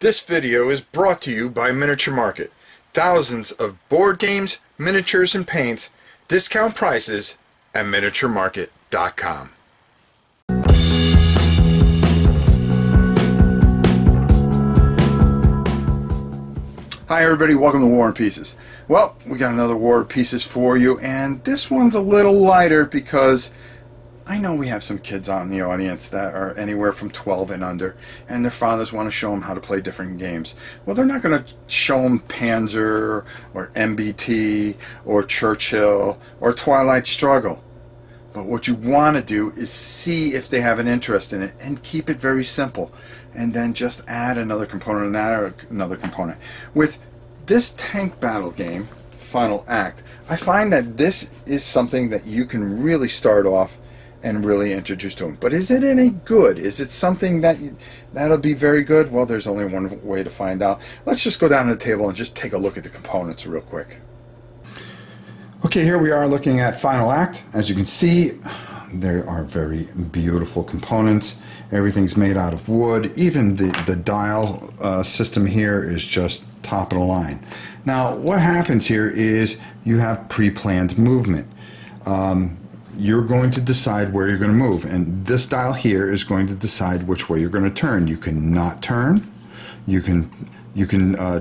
This video is brought to you by Miniature Market. Thousands of board games, miniatures, and paints, discount prices at miniaturemarket.com. Hi everybody, welcome to War and Pieces. Well, we got another War and Pieces for you, and this one's a little lighter because I know we have some kids on the audience that are anywhere from 12 and under, and their fathers want to show them how to play different games. Well, they're not going to show them Panzer or MBT or Churchill or Twilight Struggle. But what you want to do is see if they have an interest in it and keep it very simple. And then just add another component and add another component. With this tank battle game, Final Act, I find that this is something that you can really start off and really introduce to them. But is it any good? Is it something that'll be very good? Well, there's only one way to find out. Let's just go down to the table and just take a look at the components real quick. Okay, here we are looking at Final Act. As you can see, there are very beautiful components. Everything's made out of wood. Even the dial system here is just top of the line. Now, what happens here is you have pre-planned movement. You're going to decide where you're going to move, and this dial here is going to decide which way you're going to turn. You can not turn. You can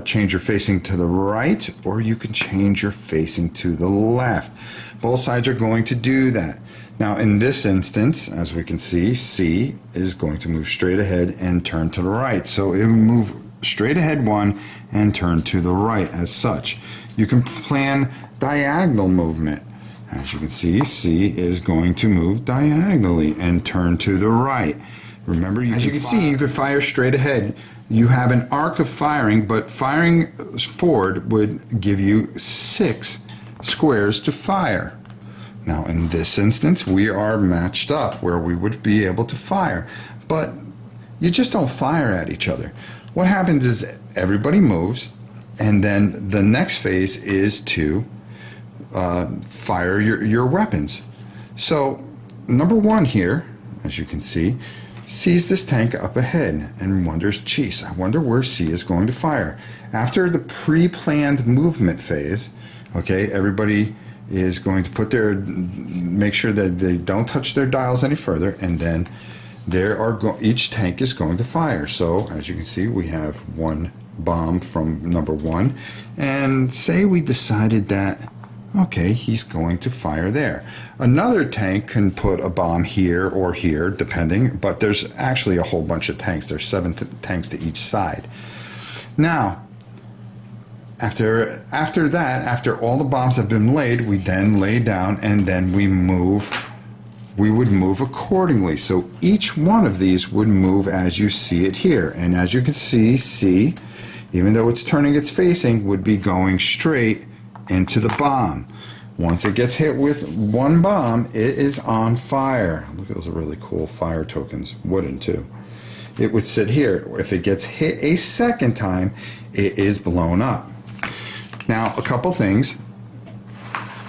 change your facing to the right, or you can change your facing to the left. Both sides are going to do that. Now, in this instance, as we can see, C is going to move straight ahead and turn to the right. So it will move straight ahead one and turn to the right as such. You can plan diagonal movement. As you can see, C is going to move diagonally and turn to the right. Remember, as you can see, you could fire straight ahead. You have an arc of firing, but firing forward would give you 6 squares to fire. Now, in this instance, we are matched up where we would be able to fire, but you just don't fire at each other. What happens is everybody moves, and then the next phase is to fire your weapons. So number one here, as you can see, sees this tank up ahead and wonders, geez, I wonder where C is going to fire. After the pre-planned movement phase, okay, everybody is going to make sure that they don't touch their dials any further, and then each tank is going to fire. So as you can see, we have one bomb from number one, and say we decided that okay, he's going to fire there. Another tank can put a bomb here or here, depending, but there's actually a whole bunch of tanks. There's 7 tanks to each side. Now, after that, after all the bombs have been laid, we then lay down and then we would move accordingly. So each one of these would move as you see it here. And as you can see, C, even though it's turning its facing, would be going straight into the bomb. Once it gets hit with one bomb, it is on fire. Look at those really cool fire tokens, wooden too. It would sit here. If it gets hit a second time, it is blown up. Now, a couple things,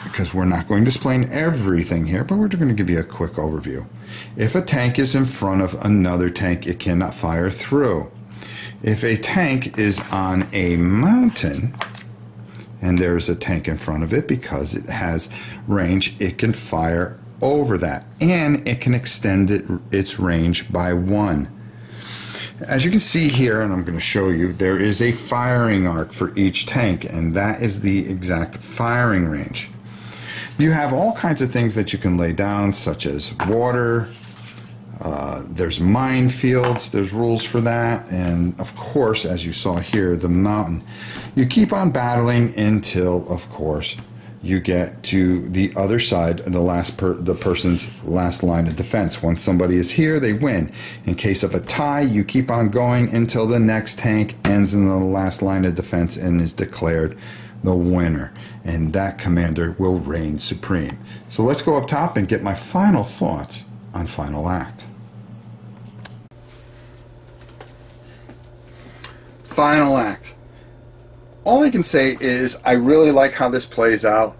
because we're not going to explain everything here, but we're going to give you a quick overview. If a tank is in front of another tank, it cannot fire through. If a tank is on a mountain, and there's a tank in front of it, because it has range, it can fire over that, and it can extend its range by 1. As you can see here, and I'm going to show you, there is a firing arc for each tank, and that is the exact firing range. You have all kinds of things that you can lay down, such as water, there's minefields, there's rules for that, and of course, as you saw here, the mountain. You keep on battling until, of course, you get to the other side, the person's last line of defense. Once somebody is here, they win. In case of a tie, you keep on going until the next tank ends in the last line of defense and is declared the winner. And that commander will reign supreme. So let's go up top and get my final thoughts on Final Act. Final Act. All I can say is I really like how this plays out.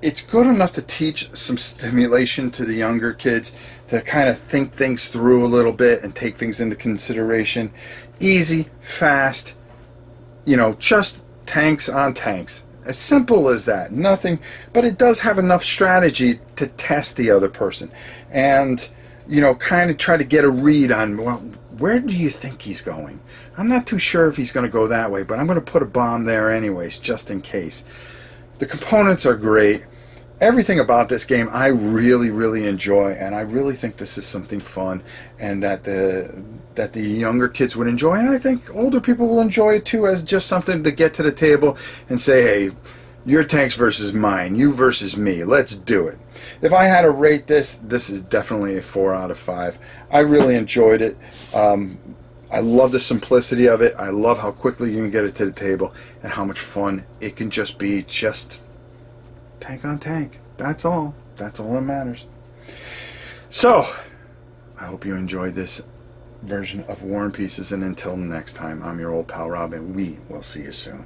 it's good enough to teach some stimulation to the younger kids to kind of think things through a little bit and take things into consideration. Easy, fast, you know, just tanks on tanks. As simple as that. Nothing, but it does have enough strategy to test the other person and, you know, kind of try to get a read on, well, where do you think he's going? I'm not too sure if he's going to go that way, but I'm going to put a bomb there anyways, just in case. The components are great. Everything about this game I really, really enjoy, and I really think this is something fun and that the younger kids would enjoy, and I think older people will enjoy it too, as just something to get to the table and say, hey, your tanks versus mine, you versus me, let's do it. If I had to rate this, this is definitely a 4 out of 5. I really enjoyed it. I love the simplicity of it. I love how quickly you can get it to the table and how much fun it can just be, just tank on tank. That's all. That's all that matters. So, I hope you enjoyed this version of War and Pieces, and until next time, I'm your old pal Rob, and we will see you soon.